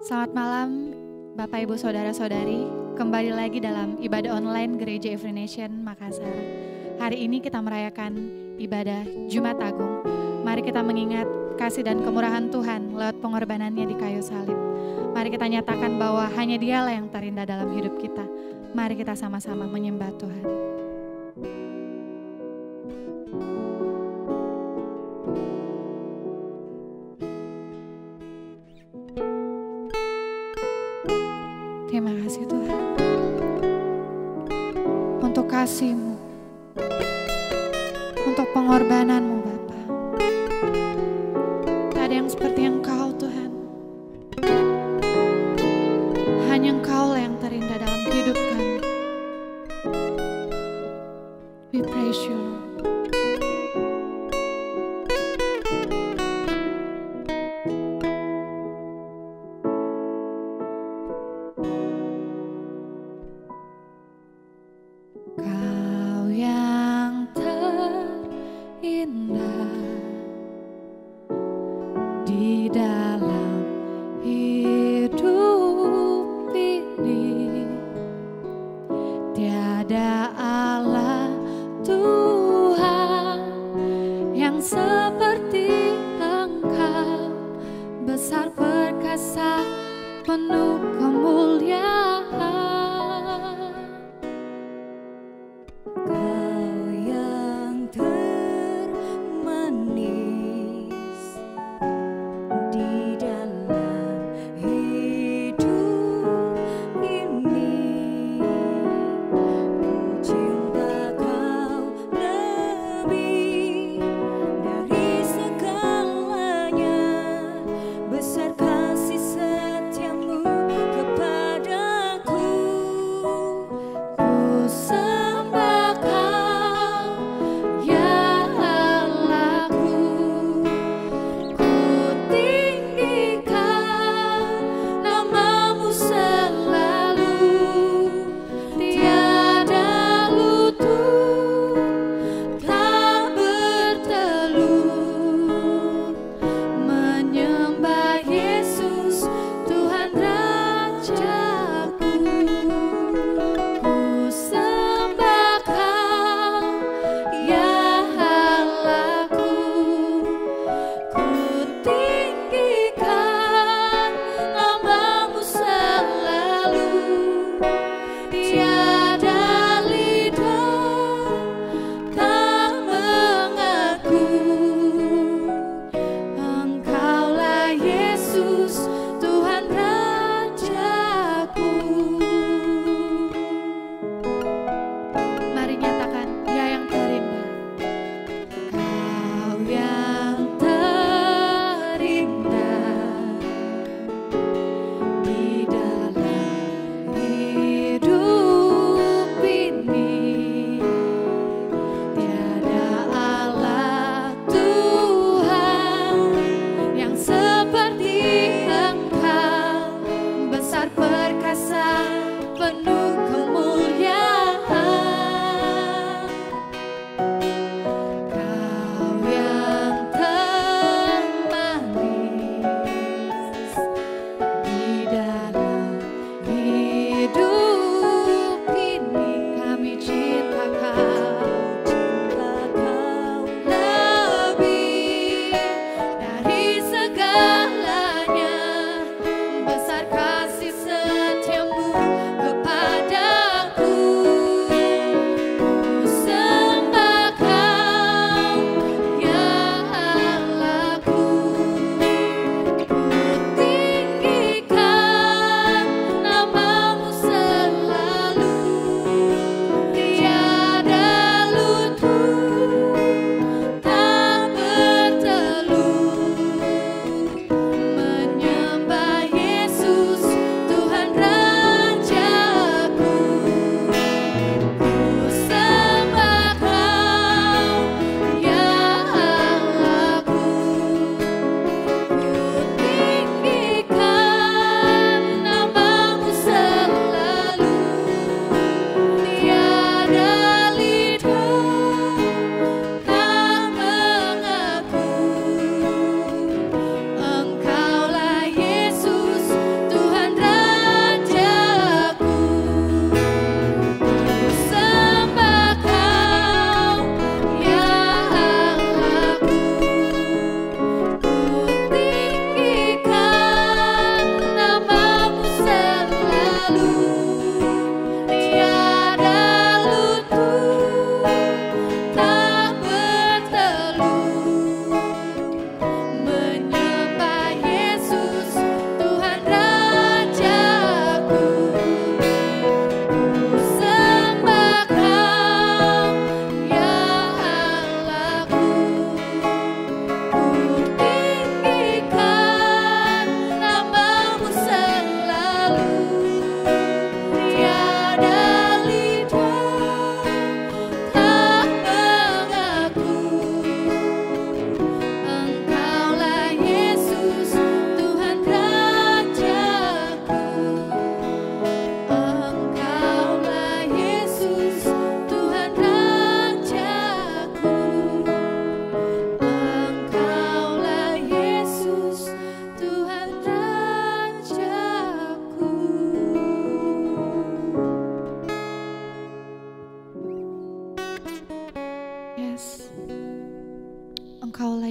Selamat malam Bapak Ibu Saudara-saudari, kembali lagi dalam ibadah online Gereja Every Nation Makassar. Hari ini kita merayakan ibadah Jumat Agung. Mari kita mengingat kasih dan kemurahan Tuhan lewat pengorbanannya di kayu salib. Mari kita nyatakan bahwa hanya Dialah yang terindah dalam hidup kita. Mari kita sama-sama menyembah Tuhan. Terima kasih Tuhan untuk kasih-Mu, untuk pengorbanan-Mu Bapa. Tak ada yang seperti Engkau Tuhan. Hanya Engkau lah yang terindah dalam hidup kami. We praise You Lord. Besar kasih setiamu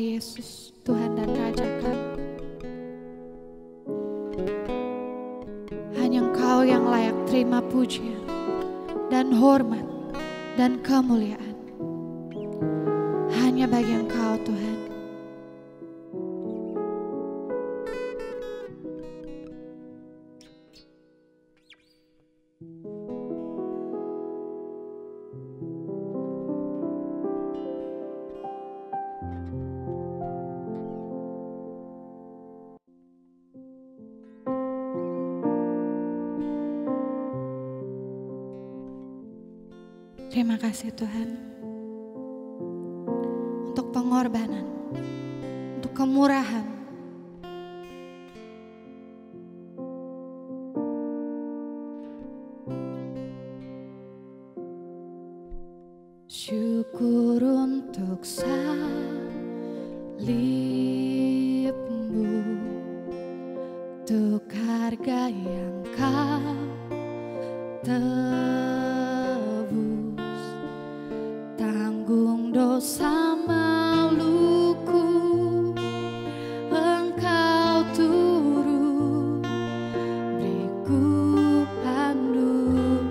Yesus, Tuhan dan Raja kami. Hanya Engkau yang layak terima pujian dan hormat dan kemuliaan. Hanya bagi Engkau Tuhan. Terima kasih Tuhan untuk pengorbanan, untuk kemurahan. Syukur untuk salib-Mu, untuk harga yang Kau tebus, tanggung dosa maluku, Engkau turun, beriku anugerah-Mu.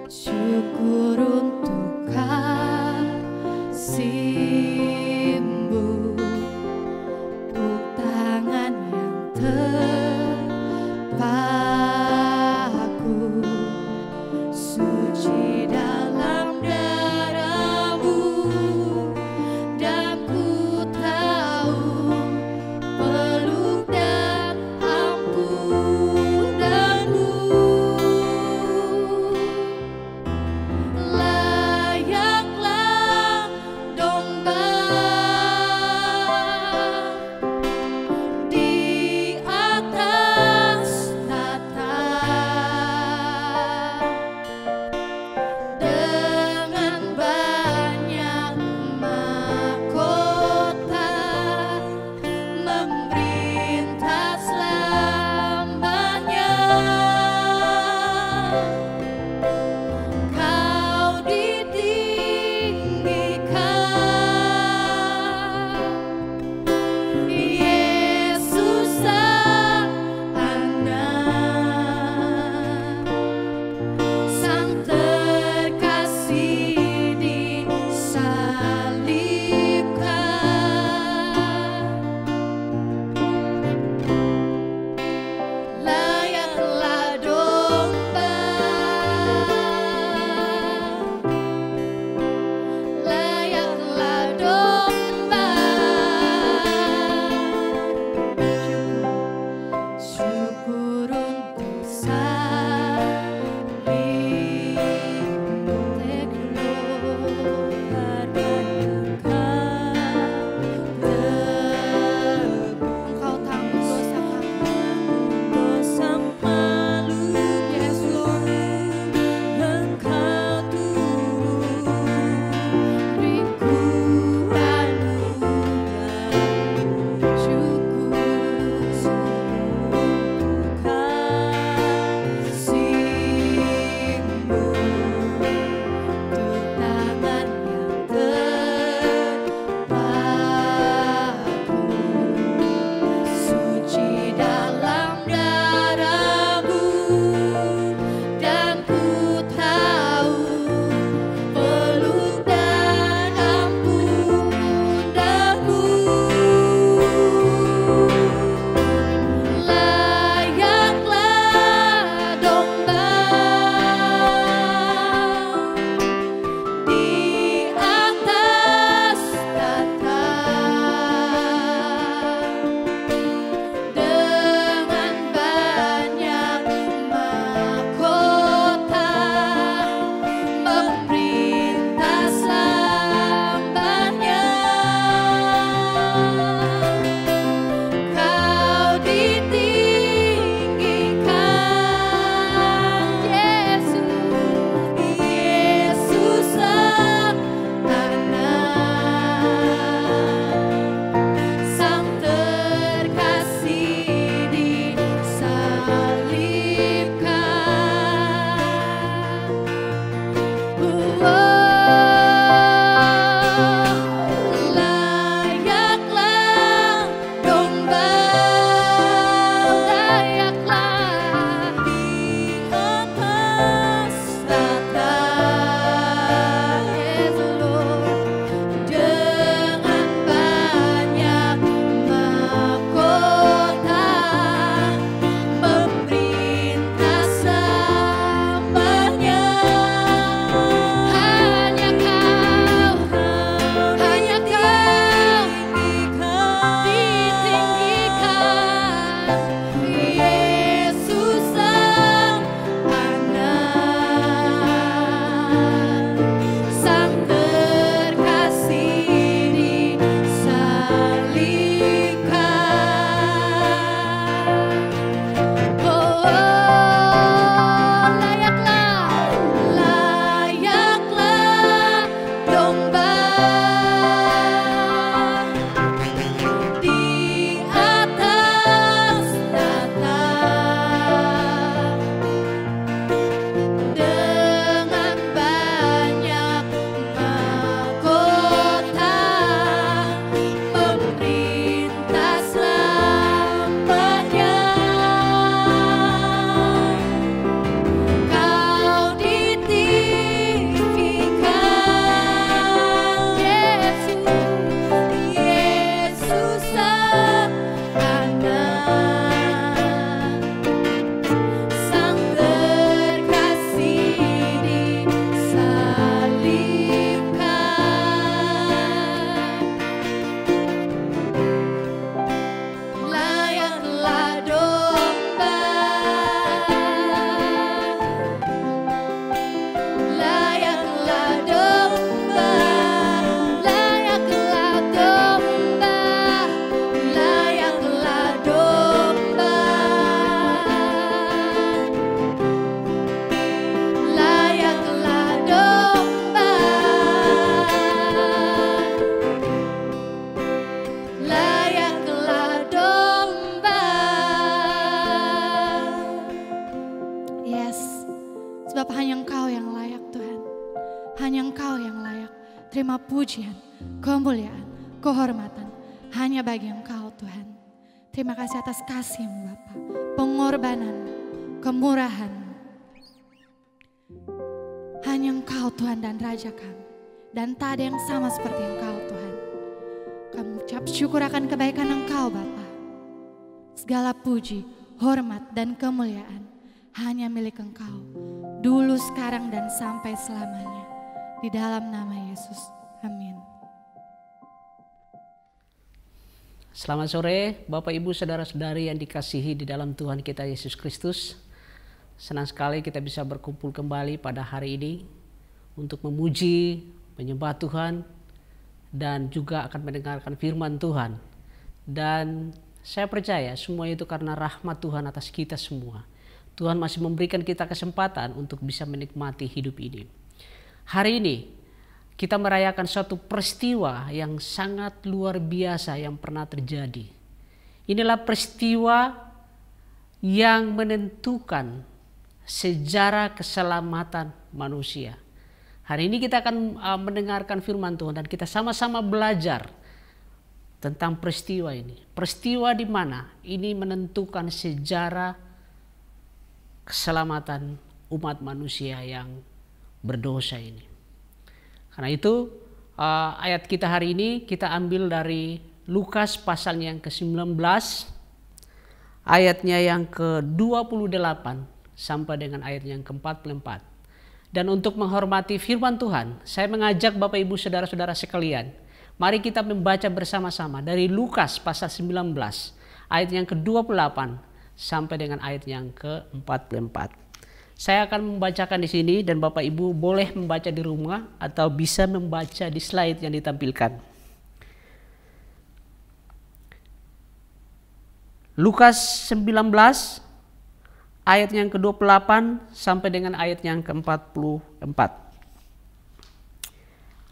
Syukur untuk kasih-Mu, untuk tangan yang terpadu, pujian, kemuliaan, kehormatan hanya bagi Engkau Tuhan. Terima kasih atas kasih-Mu Bapa, pengorbanan, kemurahan. Hanya Engkau Tuhan dan Raja kami. Dan tak ada yang sama seperti Engkau Tuhan. Kami ucap syukur akan kebaikan Engkau Bapa. Segala puji, hormat dan kemuliaan hanya milik Engkau. Dulu, sekarang dan sampai selamanya. Di dalam nama Yesus. Amin. Selamat sore Bapak Ibu Saudara-saudari yang dikasihi di dalam Tuhan kita Yesus Kristus. Senang sekali kita bisa berkumpul kembali pada hari ini untuk memuji, menyembah Tuhan, dan juga akan mendengarkan firman Tuhan. Dan saya percaya semua itu karena rahmat Tuhan atas kita semua. Tuhan masih memberikan kita kesempatan untuk bisa menikmati hidup ini. Hari ini kita merayakan suatu peristiwa yang sangat luar biasa yang pernah terjadi. Inilah peristiwa yang menentukan sejarah keselamatan manusia. Hari ini kita akan mendengarkan firman Tuhan dan kita sama-sama belajar tentang peristiwa ini. Peristiwa di mana ini menentukan sejarah keselamatan umat manusia yang berdosa ini. Karena itu ayat kita hari ini kita ambil dari Lukas pasal yang ke-19 ayatnya yang ke-28 sampai dengan ayat yang ke-44. Dan untuk menghormati firman Tuhan, saya mengajak Bapak Ibu Saudara-saudara sekalian, mari kita membaca bersama-sama dari Lukas pasal 19 ayat yang ke-28 sampai dengan ayat yang ke-44. Saya akan membacakan di sini dan Bapak Ibu boleh membaca di rumah atau bisa membaca di slide yang ditampilkan. Lukas 19 ayat yang ke-28 sampai dengan ayat yang ke-44.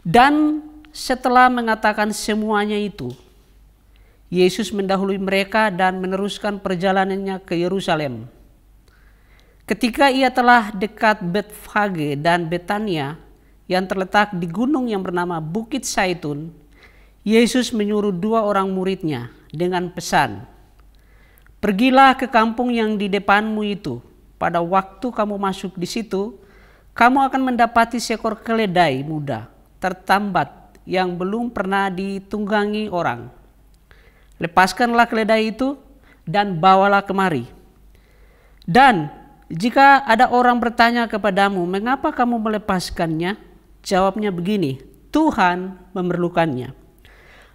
Dan setelah mengatakan semuanya itu, Yesus mendahului mereka dan meneruskan perjalanannya ke Yerusalem. Ketika ia telah dekat Betfage dan Betania yang terletak di gunung yang bernama Bukit Saitun, Yesus menyuruh 2 orang muridnya dengan pesan, "Pergilah ke kampung yang di depanmu itu. Pada waktu kamu masuk di situ, kamu akan mendapati seekor keledai muda tertambat yang belum pernah ditunggangi orang. Lepaskanlah keledai itu dan bawalah kemari. Dan jika ada orang bertanya kepadamu, mengapa kamu melepaskannya? Jawabnya begini, Tuhan memerlukannya."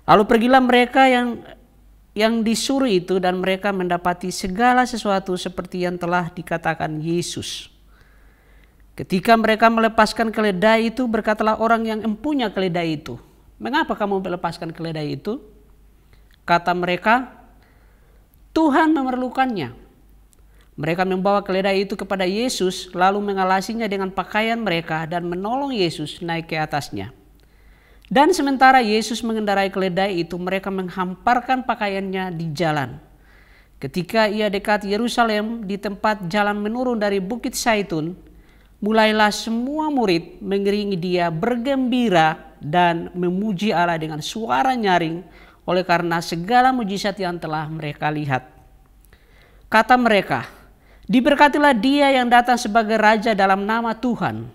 Lalu pergilah mereka yang disuruh itu dan mereka mendapati segala sesuatu seperti yang telah dikatakan Yesus. Ketika mereka melepaskan keledai itu, berkatalah orang yang empunya keledai itu, "Mengapa kamu melepaskan keledai itu?" Kata mereka, "Tuhan memerlukannya." Mereka membawa keledai itu kepada Yesus, lalu mengalasinya dengan pakaian mereka dan menolong Yesus naik ke atasnya. Dan sementara Yesus mengendarai keledai itu, mereka menghamparkan pakaiannya di jalan. Ketika ia dekat Yerusalem, di tempat jalan menurun dari Bukit Saitun, mulailah semua murid mengiringi dia bergembira dan memuji Allah dengan suara nyaring oleh karena segala mujizat yang telah mereka lihat. Kata mereka, "Diberkatilah dia yang datang sebagai Raja dalam nama Tuhan.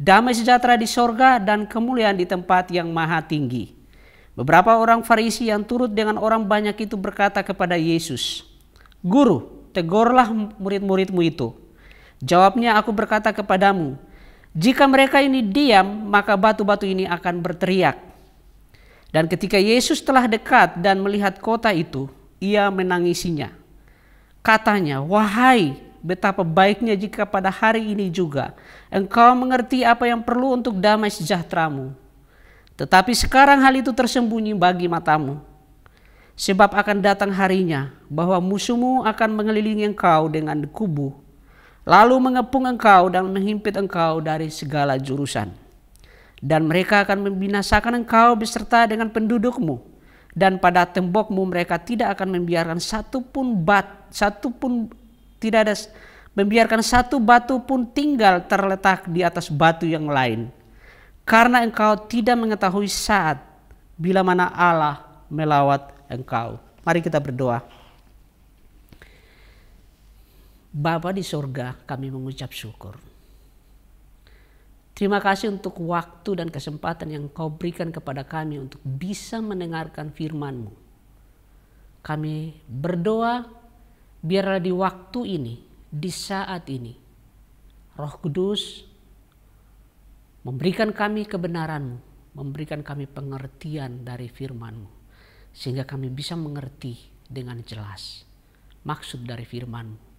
Damai sejahtera di sorga dan kemuliaan di tempat yang maha tinggi." Beberapa orang Farisi yang turut dengan orang banyak itu berkata kepada Yesus, "Guru, tegurlah murid-muridmu itu." Jawabnya, "Aku berkata kepadamu, jika mereka ini diam, maka batu-batu ini akan berteriak." Dan ketika Yesus telah dekat dan melihat kota itu, ia menangisinya. Katanya, "Wahai, betapa baiknya jika pada hari ini juga engkau mengerti apa yang perlu untuk damai sejahteramu. Tetapi sekarang hal itu tersembunyi bagi matamu. Sebab akan datang harinya bahwa musuhmu akan mengelilingi engkau dengan kubu, lalu mengepung engkau dan menghimpit engkau dari segala jurusan. Dan mereka akan membinasakan engkau beserta dengan pendudukmu. Dan pada tembokmu mereka tidak akan membiarkan membiarkan satu batu pun tinggal terletak di atas batu yang lain. karena engkau tidak mengetahui saat bila mana Allah melawat engkau. Mari kita berdoa. Bapa di sorga, kami mengucap syukur. Terima kasih untuk waktu dan kesempatan yang Kau berikan kepada kami untuk bisa mendengarkan firman-Mu. Kami berdoa, biarlah di waktu ini, di saat ini, Roh Kudus memberikan kami kebenaran-Mu, memberikan kami pengertian dari firman-Mu, sehingga kami bisa mengerti dengan jelas maksud dari firman-Mu.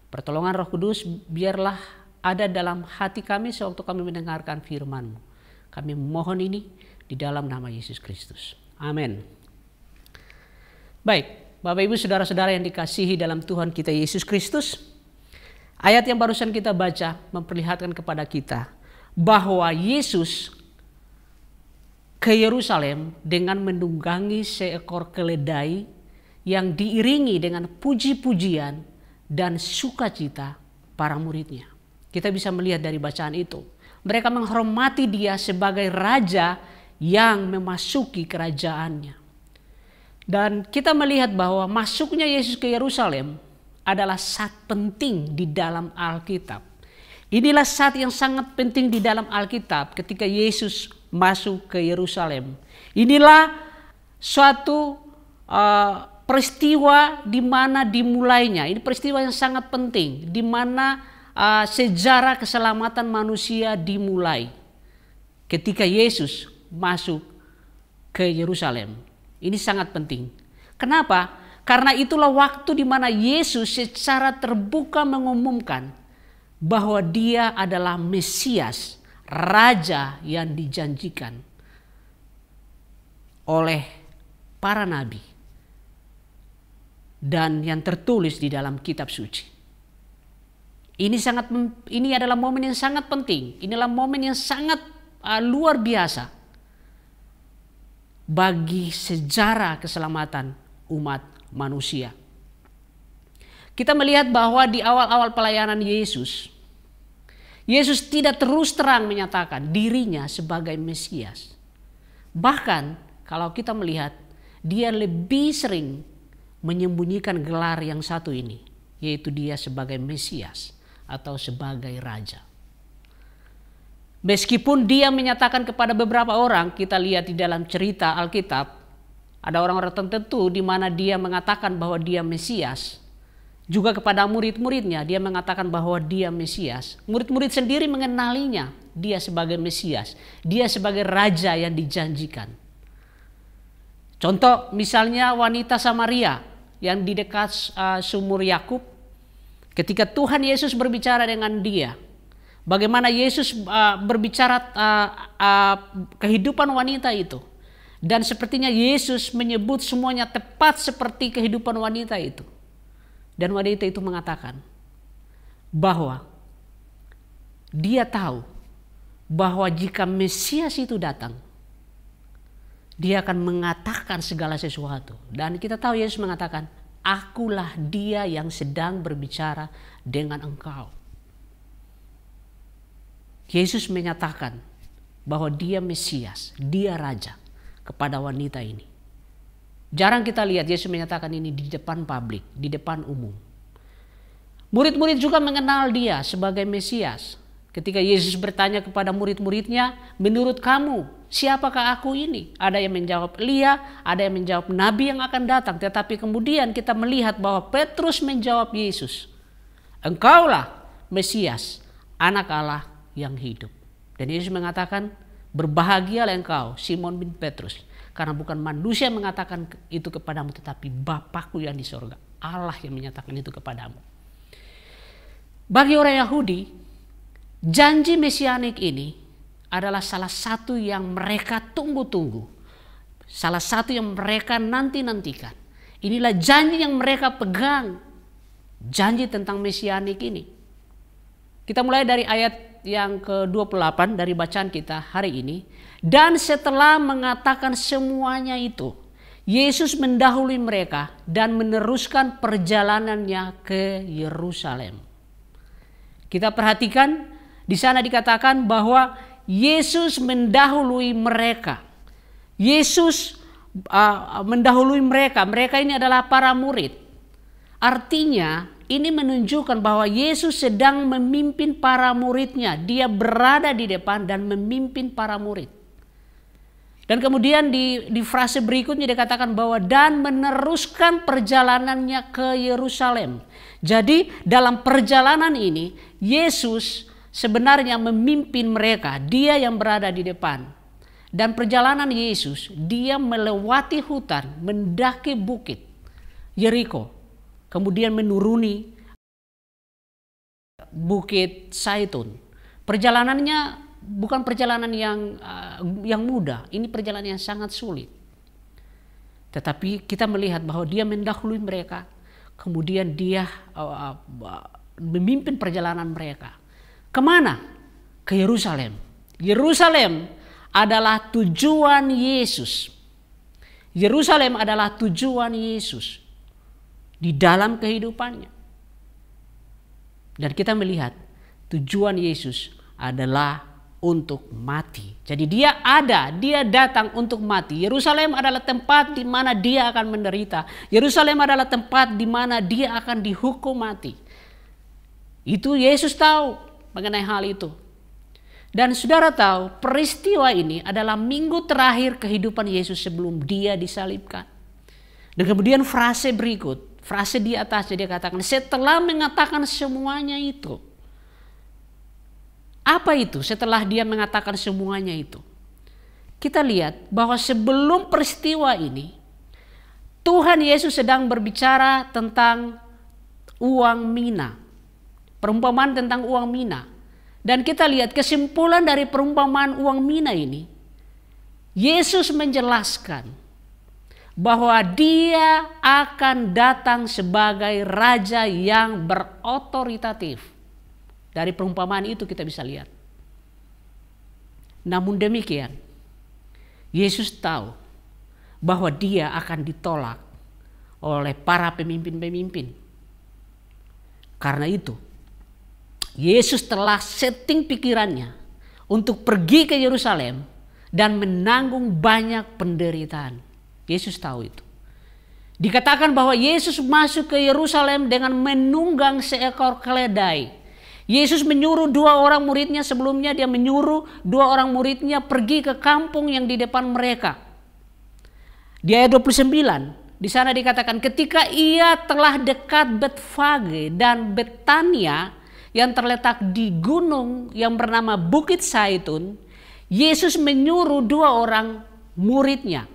Pertolongan Roh Kudus biarlah ada dalam hati kami sewaktu kami mendengarkan firman-Mu. Kami mohon ini di dalam nama Yesus Kristus. Amin. Baik, Bapak Ibu Saudara-saudara yang dikasihi dalam Tuhan kita Yesus Kristus. Ayat yang barusan kita baca memperlihatkan kepada kita bahwa Yesus ke Yerusalem dengan menunggangi seekor keledai yang diiringi dengan puji-pujian dan sukacita para muridnya. Kita bisa melihat dari bacaan itu. Mereka menghormati dia sebagai raja yang memasuki kerajaannya. Dan kita melihat bahwa masuknya Yesus ke Yerusalem adalah saat penting di dalam Alkitab. Inilah saat yang sangat penting di dalam Alkitab ketika Yesus masuk ke Yerusalem. Inilah suatu peristiwa di mana dimulainya. Ini peristiwa yang sangat penting di mana sejarah keselamatan manusia dimulai ketika Yesus masuk ke Yerusalem. Ini sangat penting. Kenapa? Karena itulah waktu di mana Yesus secara terbuka mengumumkan bahwa dia adalah Mesias, Raja yang dijanjikan oleh para nabi dan yang tertulis di dalam kitab suci. Ini adalah momen yang sangat penting. Inilah momen yang sangat luar biasa bagi sejarah keselamatan umat manusia. Kita melihat bahwa di awal-awal pelayanan Yesus tidak terus terang menyatakan dirinya sebagai Mesias. Bahkan kalau kita melihat, dia lebih sering menyembunyikan gelar yang satu ini, yaitu dia sebagai Mesias atau sebagai Raja. Meskipun dia menyatakan kepada beberapa orang, kita lihat di dalam cerita Alkitab, ada orang-orang tertentu di mana dia mengatakan bahwa dia Mesias. Juga kepada murid-muridnya dia mengatakan bahwa dia Mesias. Murid-murid sendiri mengenalinya dia sebagai Mesias, dia sebagai Raja yang dijanjikan. Contoh misalnya wanita Samaria yang di dekat sumur Yakub, ketika Tuhan Yesus berbicara dengan dia, bagaimana Yesus berbicara kehidupan wanita itu. Dan sepertinya Yesus menyebut semuanya tepat seperti kehidupan wanita itu. Dan wanita itu mengatakan bahwa dia tahu bahwa jika Mesias itu datang, dia akan mengatakan segala sesuatu. Dan kita tahu Yesus mengatakan, akulah dia yang sedang berbicara dengan engkau. Yesus menyatakan bahwa dia Mesias, dia Raja kepada wanita ini. Jarang kita lihat Yesus menyatakan ini di depan publik, di depan umum. Murid-murid juga mengenal dia sebagai Mesias. Ketika Yesus bertanya kepada murid-muridnya, menurut kamu siapakah aku ini? Ada yang menjawab Elia, ada yang menjawab Nabi yang akan datang. Tetapi kemudian kita melihat bahwa Petrus menjawab Yesus, engkaulah Mesias, anak Allah yang hidup. Dan Yesus mengatakan, berbahagialah engkau Simon bin Petrus, karena bukan manusia yang mengatakan itu kepadamu, tetapi Bapakku yang di sorga, Allah yang menyatakan itu kepadamu. Bagi orang Yahudi, janji mesianik ini adalah salah satu yang mereka tunggu-tunggu. Salah satu yang mereka nanti-nantikan. Inilah janji yang mereka pegang. Janji tentang mesianik ini. Kita mulai dari ayat yang ke-28 dari bacaan kita hari ini. Dan setelah mengatakan semuanya itu, Yesus mendahului mereka dan meneruskan perjalanannya ke Yerusalem. Kita perhatikan di sana dikatakan bahwa Yesus mendahului mereka. Yesus mendahului mereka. Mereka ini adalah para murid. Artinya ini menunjukkan bahwa Yesus sedang memimpin para muridnya. Dia berada di depan dan memimpin para murid. Dan kemudian di frase berikutnya dikatakan bahwa dan meneruskan perjalanannya ke Yerusalem. Jadi dalam perjalanan ini Yesus sebenarnya memimpin mereka. Dia yang berada di depan. Dan perjalanan Yesus, dia melewati hutan, mendaki bukit Yeriko. Kemudian menuruni Bukit Zaitun. Perjalanannya bukan perjalanan yang mudah, ini perjalanan yang sangat sulit. Tetapi kita melihat bahwa dia mendahului mereka, kemudian dia memimpin perjalanan mereka. Kemana? Ke Yerusalem. Yerusalem adalah tujuan Yesus. Yerusalem adalah tujuan Yesus di dalam kehidupannya. Dan kita melihat tujuan Yesus adalah untuk mati. Jadi dia datang untuk mati. Yerusalem adalah tempat di mana dia akan menderita. Yerusalem adalah tempat di mana dia akan dihukum mati. Itu Yesus tahu mengenai hal itu. Dan saudara tahu peristiwa ini adalah minggu terakhir kehidupan Yesus sebelum dia disalibkan. Dan kemudian frase di atasnya dia katakan, setelah mengatakan semuanya itu. Apa itu setelah dia mengatakan semuanya itu? Kita lihat bahwa sebelum peristiwa ini, Tuhan Yesus sedang berbicara tentang uang mina. Perumpamaan tentang uang mina. Dan kita lihat kesimpulan dari perumpamaan uang mina ini. Yesus menjelaskan bahwa dia akan datang sebagai raja yang berotoritatif. Dari perumpamaan itu kita bisa lihat. Namun demikian, Yesus tahu bahwa dia akan ditolak oleh para pemimpin-pemimpin. Karena itu, Yesus telah setting pikirannya untuk pergi ke Yerusalem dan menanggung banyak penderitaan. Yesus tahu itu. Dikatakan bahwa Yesus masuk ke Yerusalem dengan menunggang seekor keledai. Yesus menyuruh 2 orang muridnya, sebelumnya dia menyuruh 2 orang muridnya pergi ke kampung yang di depan mereka. Di ayat 29, di sana dikatakan ketika ia telah dekat Betfage dan Betania yang terletak di gunung yang bernama Bukit Zaitun, Yesus menyuruh 2 orang muridnya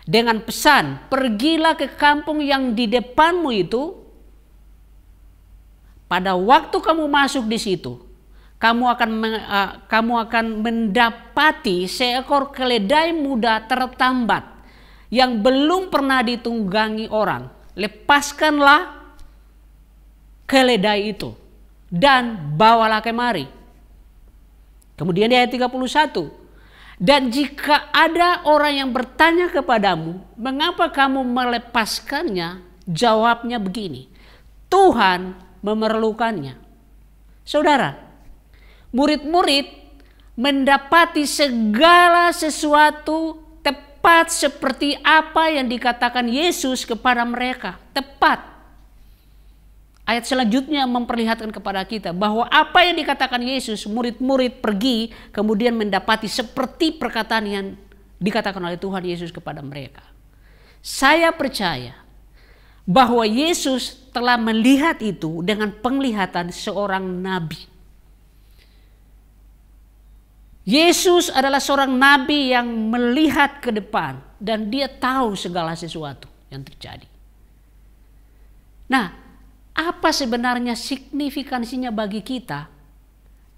dengan pesan, pergilah ke kampung yang di depanmu itu. Pada waktu kamu masuk di situ, kamu akan mendapati seekor keledai muda tertambat yang belum pernah ditunggangi orang. Lepaskanlah keledai itu dan bawalah kemari. Kemudian di ayat 31, dan jika ada orang yang bertanya kepadamu, mengapa kamu melepaskannya? Jawabnya begini, Tuhan memerlukannya. Saudara, murid-murid mendapati segala sesuatu tepat seperti apa yang dikatakan Yesus kepada mereka. Tepat. Ayat selanjutnya memperlihatkan kepada kita bahwa apa yang dikatakan Yesus, murid-murid pergi kemudian mendapati seperti perkataan yang dikatakan oleh Tuhan Yesus kepada mereka. Saya percaya bahwa Yesus telah melihat itu dengan penglihatan seorang nabi. Yesus adalah seorang nabi yang melihat ke depan dan dia tahu segala sesuatu yang terjadi. Nah, apa sebenarnya signifikansinya bagi kita?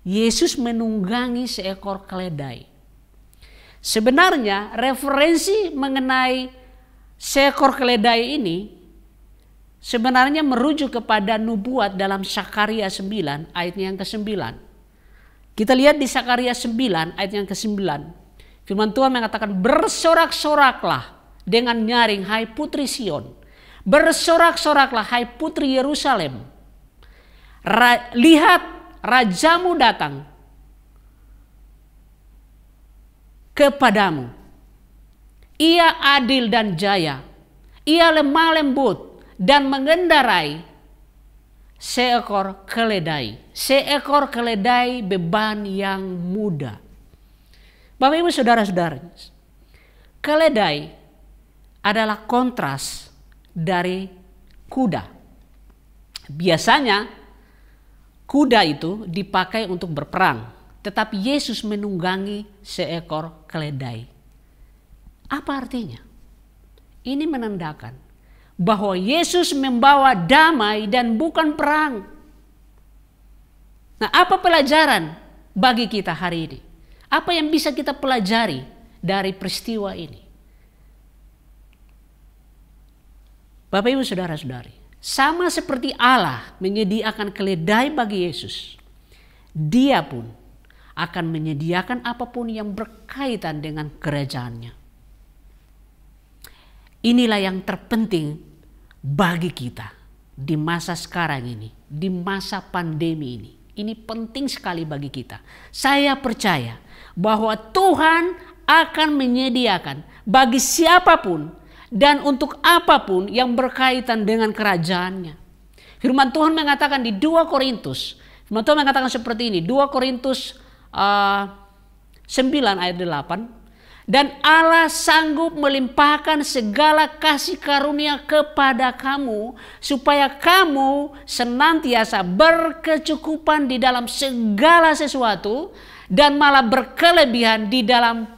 Yesus menunggangi seekor keledai. Sebenarnya referensi mengenai seekor keledai ini sebenarnya merujuk kepada nubuat dalam Sakaria 9 ayat yang ke-9. Kita lihat di Sakaria 9 ayat yang ke-9. Firman Tuhan mengatakan, bersorak-soraklah dengan nyaring hai putri Sion. Bersorak-soraklah hai putri Yerusalem. Lihat rajamu datang. kepadamu. Ia adil dan jaya. Ia lemah lembut dan mengendarai seekor keledai. Seekor keledai beban yang mudah. Bapak Ibu Saudara-saudara, keledai adalah kontras dari kuda. Biasanya kuda itu dipakai untuk berperang, tetapi Yesus menunggangi seekor keledai. Apa artinya? Ini menandakan bahwa Yesus membawa damai dan bukan perang. Nah, apa pelajaran bagi kita hari ini? Apa yang bisa kita pelajari dari peristiwa ini? Bapak Ibu Saudara-saudari, sama seperti Allah menyediakan keledai bagi Yesus, Dia pun akan menyediakan apapun yang berkaitan dengan kerajaannya. Inilah yang terpenting bagi kita di masa sekarang ini, di masa pandemi ini. Ini penting sekali bagi kita. Saya percaya bahwa Tuhan akan menyediakan bagi siapapun dan untuk apapun yang berkaitan dengan kerajaannya. Firman Tuhan mengatakan di 2 Korintus, firman Tuhan mengatakan seperti ini, 2 Korintus 9 ayat 8, dan Allah sanggup melimpahkan segala kasih karunia kepada kamu, supaya kamu senantiasa berkecukupan di dalam segala sesuatu, dan malah berkelebihan di dalam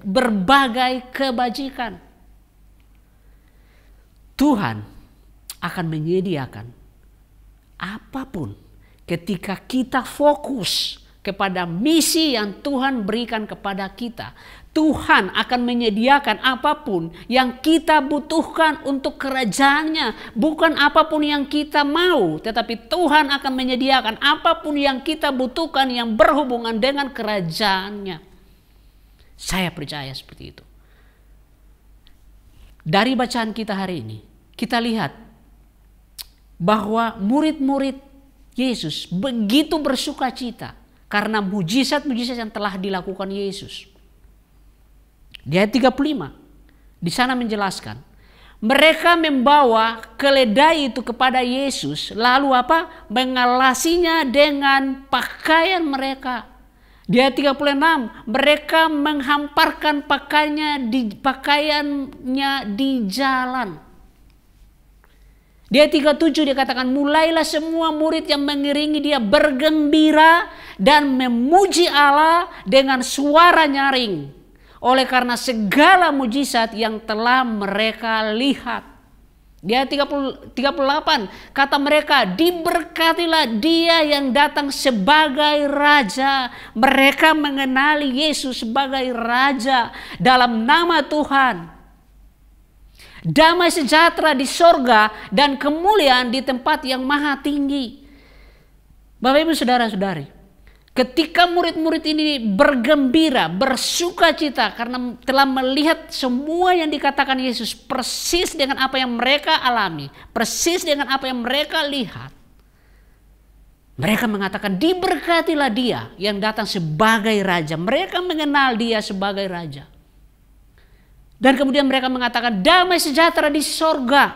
berbagai kebajikan. Tuhan akan menyediakan apapun ketika kita fokus kepada misi yang Tuhan berikan kepada kita. Tuhan akan menyediakan apapun yang kita butuhkan untuk kerajaannya. Bukan apapun yang kita mau, tetapi Tuhan akan menyediakan apapun yang kita butuhkan yang berhubungan dengan kerajaannya. Saya percaya seperti itu. Dari bacaan kita hari ini, kita lihat bahwa murid-murid Yesus begitu bersuka cita karena mujizat-mujizat yang telah dilakukan Yesus. Di ayat 35, di sana menjelaskan, mereka membawa keledai itu kepada Yesus, lalu apa? Mengalasinya dengan pakaian mereka. Di ayat 36, mereka menghamparkan pakaiannya di jalan. Di ayat 37 dikatakan, mulailah semua murid yang mengiringi dia bergembira dan memuji Allah dengan suara nyaring, oleh karena segala mujizat yang telah mereka lihat. Di ayat 38 kata mereka, diberkatilah dia yang datang sebagai raja. Mereka mengenali Yesus sebagai raja dalam nama Tuhan. Damai sejahtera di sorga dan kemuliaan di tempat yang maha tinggi. Bapak Ibu Saudara-saudari, ketika murid-murid ini bergembira, bersuka cita karena telah melihat semua yang dikatakan Yesus persis dengan apa yang mereka alami, persis dengan apa yang mereka lihat. Mereka mengatakan, diberkatilah dia yang datang sebagai raja. Mereka mengenal dia sebagai raja. Dan kemudian mereka mengatakan, damai sejahtera di sorga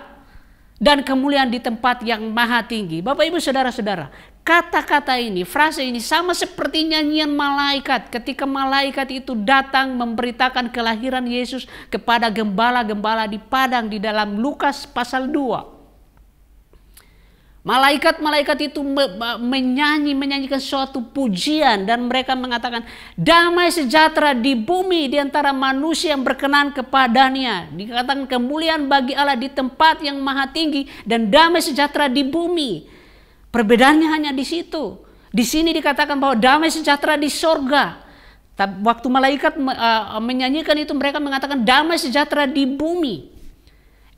dan kemuliaan di tempat yang maha tinggi. Bapak Ibu Saudara-saudara, kata-kata ini, frase ini sama seperti nyanyian malaikat ketika malaikat itu datang memberitakan kelahiran Yesus kepada gembala-gembala di padang di dalam Lukas pasal 2. Malaikat-malaikat itu menyanyikan suatu pujian dan mereka mengatakan, damai sejahtera di bumi di antara manusia yang berkenan kepadanya. Dikatakan kemuliaan bagi Allah di tempat yang maha tinggi dan damai sejahtera di bumi. Perbedaannya hanya di situ. Di sini dikatakan bahwa damai sejahtera di sorga. Waktu malaikat menyanyikan itu mereka mengatakan damai sejahtera di bumi.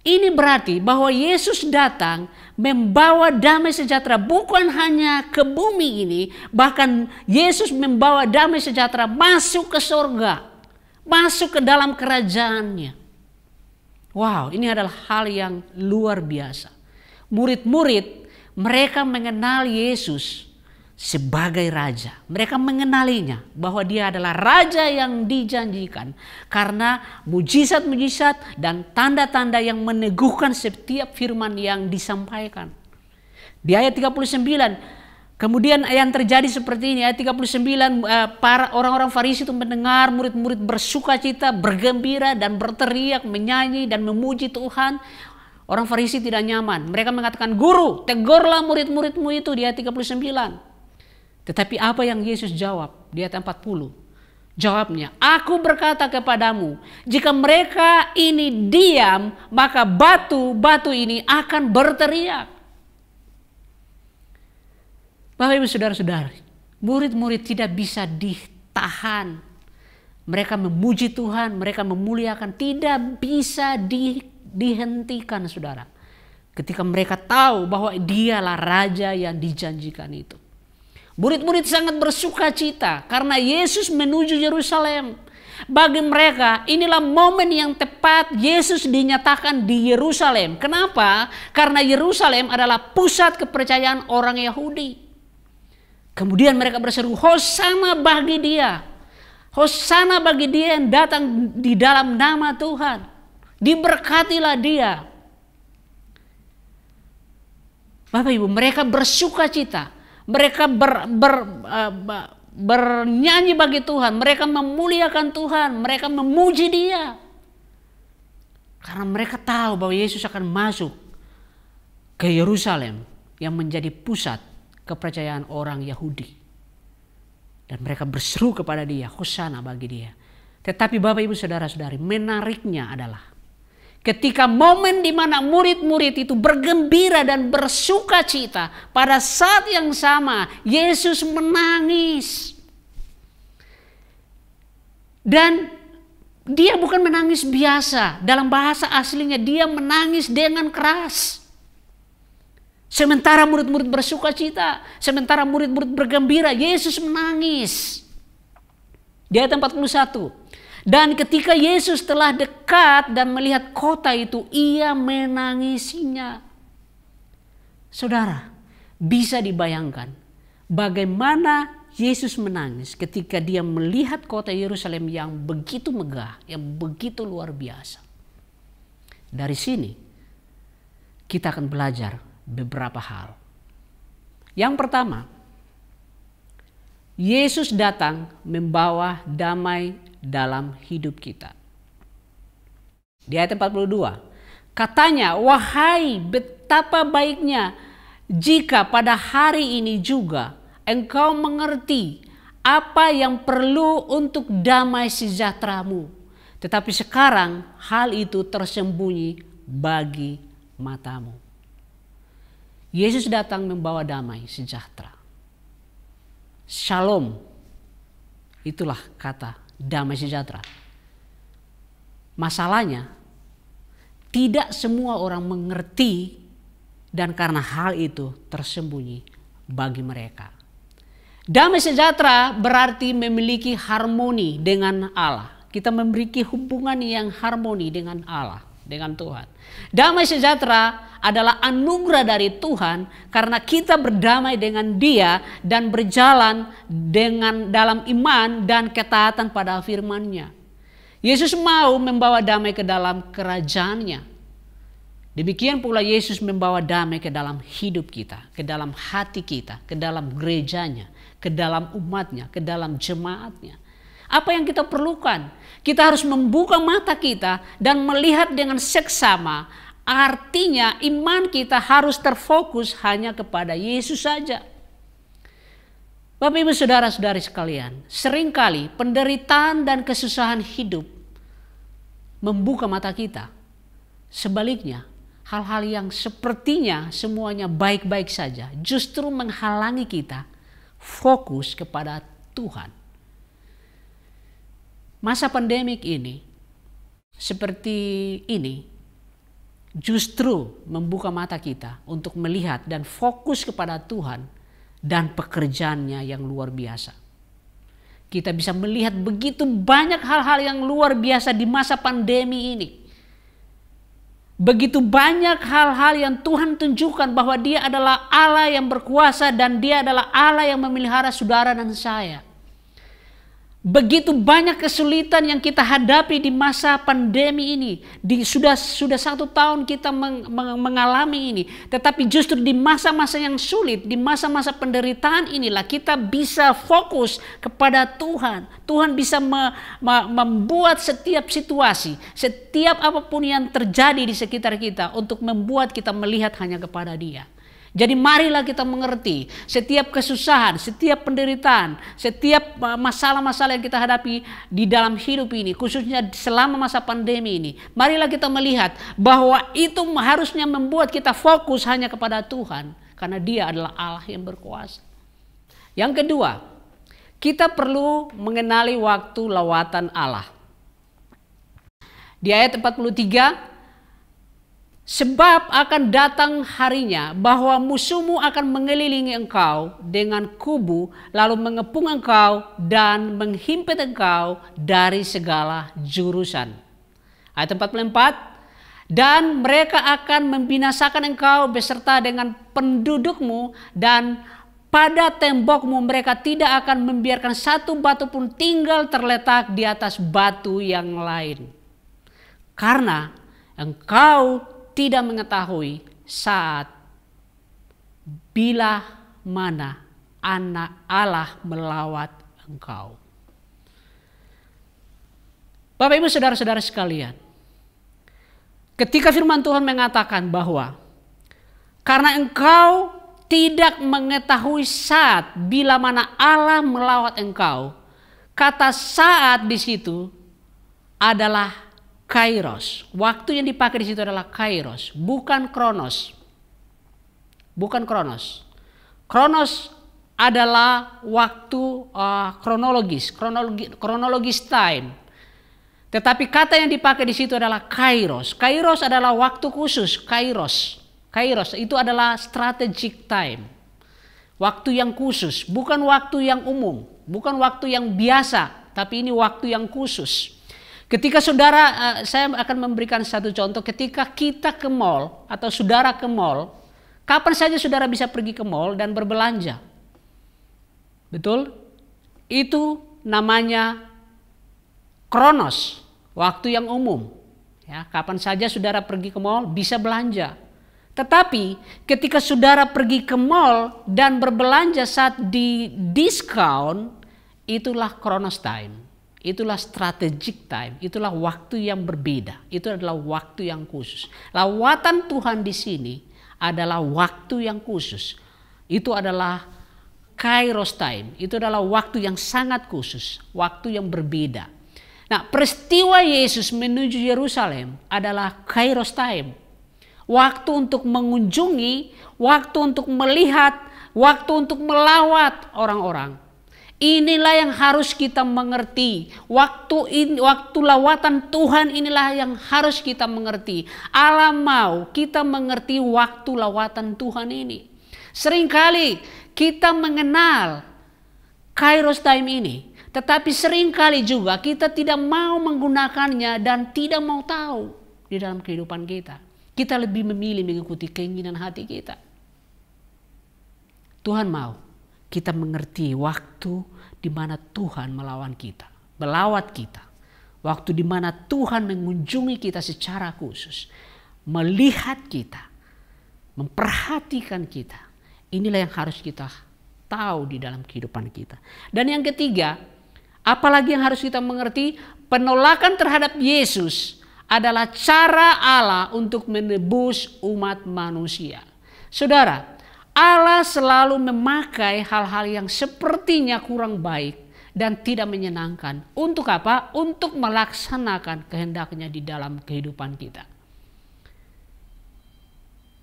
Ini berarti bahwa Yesus datang membawa damai sejahtera bukan hanya ke bumi ini, bahkan Yesus membawa damai sejahtera masuk ke sorga, masuk ke dalam kerajaannya. Wow, ini adalah hal yang luar biasa. Murid-murid mereka mengenal Yesus sebagai raja. Mereka mengenalinya bahwa dia adalah raja yang dijanjikan karena mujizat-mujizat dan tanda-tanda yang meneguhkan setiap firman yang disampaikan. Di ayat 39, kemudian yang terjadi seperti ini, ayat 39, para orang-orang Farisi itu mendengar murid-murid bersukacita, bergembira dan berteriak, menyanyi dan memuji Tuhan. Orang Farisi tidak nyaman. Mereka mengatakan, "Guru, tegurlah murid-muridmu itu," di ayat 39. Tetapi apa yang Yesus jawab di ayat 40? Jawabnya, "Aku berkata kepadamu, jika mereka ini diam, maka batu-batu ini akan berteriak." Bapak Ibu Saudara-saudari, murid-murid tidak bisa ditahan. Mereka memuji Tuhan, mereka memuliakan, tidak bisa dihentikan, saudara. Ketika mereka tahu bahwa dialah raja yang dijanjikan itu. Murid-murid sangat bersuka cita karena Yesus menuju Yerusalem. Bagi mereka inilah momen yang tepat Yesus dinyatakan di Yerusalem. Kenapa? Karena Yerusalem adalah pusat kepercayaan orang Yahudi. Kemudian mereka berseru, "Hosana bagi dia. Hosana bagi dia yang datang di dalam nama Tuhan. Diberkatilah dia." Bapak Ibu, mereka bersuka cita. Mereka bernyanyi bagi Tuhan. Mereka memuliakan Tuhan. Mereka memuji dia. Karena mereka tahu bahwa Yesus akan masuk ke Yerusalem yang menjadi pusat kepercayaan orang Yahudi. Dan mereka berseru kepada dia, "Hosana bagi dia." Tetapi Bapak Ibu Saudara-saudari, menariknya adalah ketika momen di mana murid-murid itu bergembira dan bersuka cita, pada saat yang sama Yesus menangis. Dan dia bukan menangis biasa, dalam bahasa aslinya dia menangis dengan keras. Sementara murid-murid bersuka cita, sementara murid-murid bergembira, Yesus menangis. Di ayat 41. Dan ketika Yesus telah dekat dan melihat kota itu, ia menangisinya. Saudara, bisa dibayangkan bagaimana Yesus menangis ketika dia melihat kota Yerusalem yang begitu megah, yang begitu luar biasa. Dari sini kita akan belajar beberapa hal. Yang pertama, Yesus datang membawa damai dalam hidup kita. Di ayat 42, katanya, "Wahai, betapa baiknya jika pada hari ini juga engkau mengerti apa yang perlu untuk damai sejahteramu. Tetapi sekarang hal itu tersembunyi bagi matamu." Yesus datang membawa damai sejahtera. Shalom, itulah kata damai sejahtera. Masalahnya, tidak semua orang mengerti dan karena hal itu tersembunyi bagi mereka. Damai sejahtera berarti memiliki harmoni dengan Allah. Kita memiliki hubungan yang harmoni dengan Allah, dengan Tuhan. Damai sejahtera adalah anugerah dari Tuhan karena kita berdamai dengan Dia dan berjalan dengan dalam iman dan ketaatan pada firman-Nya. Yesus mau membawa damai ke dalam kerajaan-Nya. Demikian pula Yesus membawa damai ke dalam hidup kita, ke dalam hati kita, ke dalam gerejanya, ke dalam umatnya, ke dalam jemaatnya. Apa yang kita perlukan? Kita harus membuka mata kita dan melihat dengan seksama. Artinya iman kita harus terfokus hanya kepada Yesus saja. Bapak Ibu Saudara-saudari sekalian, seringkali penderitaan dan kesusahan hidup membuka mata kita. Sebaliknya, hal-hal yang sepertinya semuanya baik-baik saja justru menghalangi kita fokus kepada Tuhan. Masa pandemik ini, seperti ini, justru membuka mata kita untuk melihat dan fokus kepada Tuhan dan pekerjaannya yang luar biasa. Kita bisa melihat begitu banyak hal-hal yang luar biasa di masa pandemi ini. Begitu banyak hal-hal yang Tuhan tunjukkan bahwa Dia adalah Allah yang berkuasa dan Dia adalah Allah yang memelihara saudara dan saya. Begitu banyak kesulitan yang kita hadapi di masa pandemi ini. Sudah 1 tahun kita mengalami ini. Tetapi justru di masa-masa yang sulit, di masa-masa penderitaan inilah kita bisa fokus kepada Tuhan. Tuhan bisa membuat setiap situasi, setiap apapun yang terjadi di sekitar kita untuk membuat kita melihat hanya kepada Dia. Jadi marilah kita mengerti setiap kesusahan, setiap penderitaan, setiap masalah-masalah yang kita hadapi di dalam hidup ini, khususnya selama masa pandemi ini. Marilah kita melihat bahwa itu harusnya membuat kita fokus hanya kepada Tuhan, karena Dia adalah Allah yang berkuasa. Yang kedua, kita perlu mengenali waktu lawatan Allah. Di ayat 43, sebab akan datang harinya bahwa musuhmu akan mengelilingi engkau dengan kubu, lalu mengepung engkau dan menghimpit engkau dari segala jurusan. Ayat 44, dan mereka akan membinasakan engkau beserta dengan pendudukmu, dan pada tembokmu mereka tidak akan membiarkan satu batu pun tinggal terletak di atas batu yang lain. Karena engkau tidak mengetahui saat bila mana anak Allah melawat engkau. Bapak Ibu saudara-saudara sekalian, ketika firman Tuhan mengatakan bahwa karena engkau tidak mengetahui saat bila mana Allah melawat engkau, kata saat di situ adalah Kairos. Waktu yang dipakai di situ adalah Kairos, bukan Kronos. Bukan Kronos. Kronos adalah waktu kronologis time. Tetapi kata yang dipakai di situ adalah Kairos. Kairos adalah waktu khusus. Kairos itu adalah strategic time. Waktu yang khusus, bukan waktu yang umum, bukan waktu yang biasa, tapi ini waktu yang khusus. Ketika saudara, saya akan memberikan satu contoh, ketika kita ke mall atau saudara ke mall, kapan saja saudara bisa pergi ke mall dan berbelanja. Betul? Itu namanya Kronos, waktu yang umum. Ya, kapan saja saudara pergi ke mall bisa belanja. Tetapi ketika saudara pergi ke mall dan berbelanja saat di diskon, itulah Kronos time. Itulah strategic time, itulah waktu yang berbeda, itu adalah waktu yang khusus. Lawatan Tuhan di sini adalah waktu yang khusus. Itu adalah Kairos time, itu adalah waktu yang sangat khusus, waktu yang berbeda. Nah, peristiwa Yesus menuju Yerusalem adalah Kairos time. Waktu untuk mengunjungi, waktu untuk melihat, waktu untuk melawat orang-orang. Inilah yang harus kita mengerti. Waktu lawatan Tuhan inilah yang harus kita mengerti. Allah mau kita mengerti waktu lawatan Tuhan ini. Seringkali kita mengenal Kairos time ini, tetapi seringkali juga kita tidak mau menggunakannya dan tidak mau tahu di dalam kehidupan kita. Kita lebih memilih mengikuti keinginan hati kita. Tuhan mau kita mengerti waktu di mana Tuhan melawan kita, melawat kita. Waktu di mana Tuhan mengunjungi kita secara khusus, melihat kita, memperhatikan kita. Inilah yang harus kita tahu di dalam kehidupan kita. Dan yang ketiga, apalagi yang harus kita mengerti, penolakan terhadap Yesus adalah cara Allah untuk menebus umat manusia. Saudara, Allah selalu memakai hal-hal yang sepertinya kurang baik dan tidak menyenangkan. Untuk apa? Untuk melaksanakan kehendaknya di dalam kehidupan kita.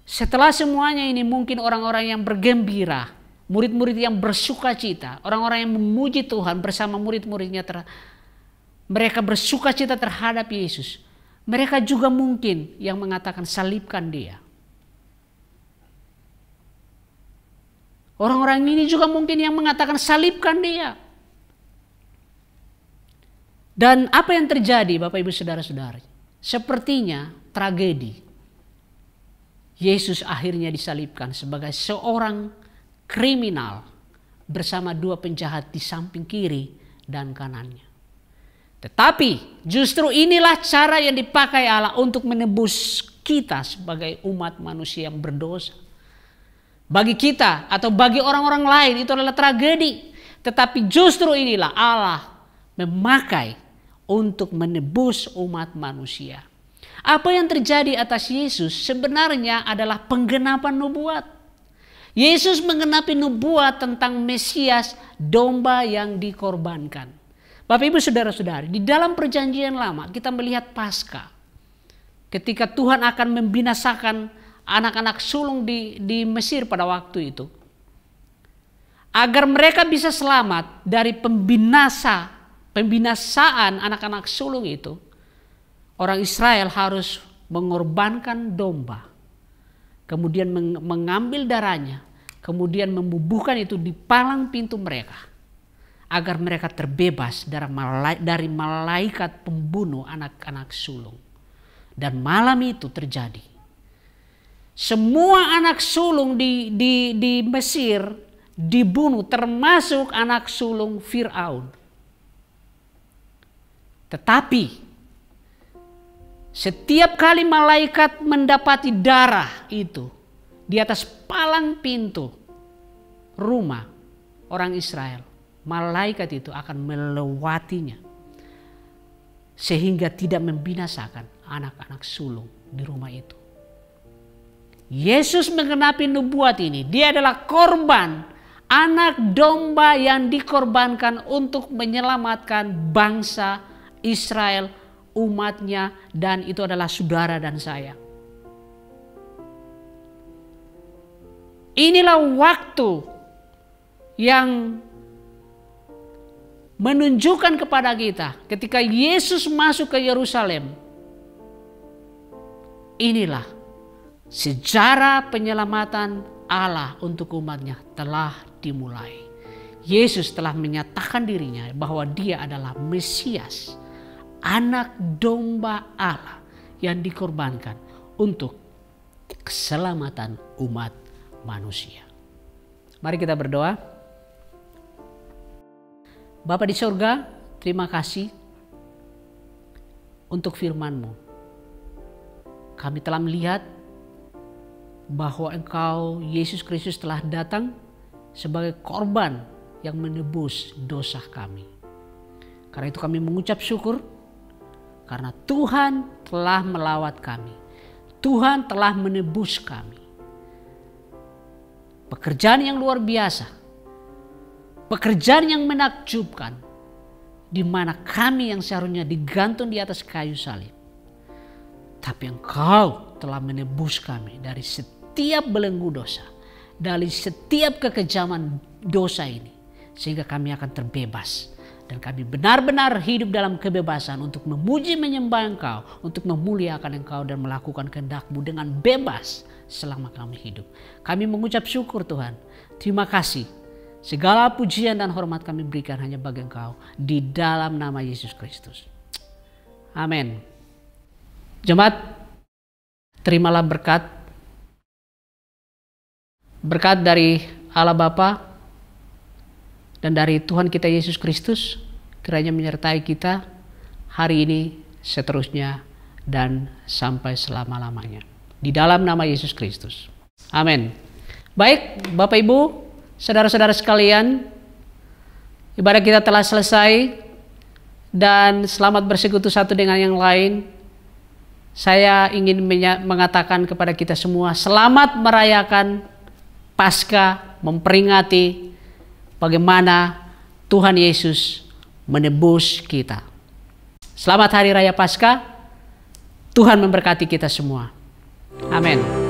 Setelah semuanya ini mungkin orang-orang yang bergembira, murid-murid yang bersuka cita, orang-orang yang memuji Tuhan bersama murid-muridnya, mereka bersuka cita terhadap Yesus. Mereka juga mungkin yang mengatakan salibkan dia. Orang-orang ini juga mungkin yang mengatakan salibkan dia. Dan apa yang terjadi Bapak Ibu Saudara-saudari? Sepertinya tragedi. Yesus akhirnya disalibkan sebagai seorang kriminal bersama dua penjahat di samping kiri dan kanannya. Tetapi justru inilah cara yang dipakai Allah untuk menebus kita sebagai umat manusia yang berdosa. Bagi kita atau bagi orang-orang lain itu adalah tragedi. Tetapi justru inilah Allah memakai untuk menebus umat manusia. Apa yang terjadi atas Yesus sebenarnya adalah penggenapan nubuat. Yesus menggenapi nubuat tentang Mesias, domba yang dikorbankan. Bapak Ibu Saudara-saudari, di dalam perjanjian lama kita melihat Paskah. Ketika Tuhan akan membinasakan anak-anak sulung di Mesir pada waktu itu. Agar mereka bisa selamat dari pembinasaan anak-anak sulung itu. Orang Israel harus mengorbankan domba. Kemudian mengambil darahnya. Kemudian membubuhkan itu di palang pintu mereka. Agar mereka terbebas dari malaikat pembunuh anak-anak sulung. Dan malam itu terjadi. Semua anak sulung di Mesir dibunuh, termasuk anak sulung Fir'aun. Tetapi setiap kali malaikat mendapati darah itu di atas palang pintu rumah orang Israel, malaikat itu akan melewatinya sehingga tidak membinasakan anak-anak sulung di rumah itu. Yesus menggenapi nubuat ini. Dia adalah korban, anak domba yang dikorbankan untuk menyelamatkan bangsa Israel, umatnya, dan itu adalah saudara dan saya. Inilah waktu yang menunjukkan kepada kita ketika Yesus masuk ke Yerusalem. Inilah sejarah penyelamatan Allah untuk umatnya telah dimulai. Yesus telah menyatakan dirinya bahwa dia adalah Mesias, anak domba Allah yang dikorbankan untuk keselamatan umat manusia. Mari kita berdoa. Bapa di surga, terima kasih untuk firman-Mu. Kami telah melihat bahwa Engkau, Yesus Kristus, telah datang sebagai korban yang menebus dosa kami. Karena itu kami mengucap syukur karena Tuhan telah melawat kami. Tuhan telah menebus kami. Pekerjaan yang luar biasa. Pekerjaan yang menakjubkan. Di mana kami yang seharusnya digantung di atas kayu salib. Tapi Engkau telah menebus kami dari setiap belenggu dosa. Dari setiap kekejaman dosa ini. Sehingga kami akan terbebas. Dan kami benar-benar hidup dalam kebebasan untuk memuji menyembah Engkau. Untuk memuliakan Engkau dan melakukan kehendak-Mu dengan bebas selama kami hidup. Kami mengucap syukur Tuhan. Terima kasih. Segala pujian dan hormat kami berikan hanya bagi Engkau. Di dalam nama Yesus Kristus. Amin. Jemaat, terimalah berkat. Berkat dari Allah Bapa dan dari Tuhan kita Yesus Kristus. Kiranya menyertai kita hari ini, seterusnya, dan sampai selama-lamanya. Di dalam nama Yesus Kristus. Amin. Baik, Bapak Ibu, saudara-saudara sekalian, ibadah kita telah selesai dan selamat bersekutu satu dengan yang lain. Saya ingin mengatakan kepada kita semua, selamat merayakan Paskah, memperingati bagaimana Tuhan Yesus menebus kita. Selamat Hari Raya Paskah. Tuhan memberkati kita semua. Amin.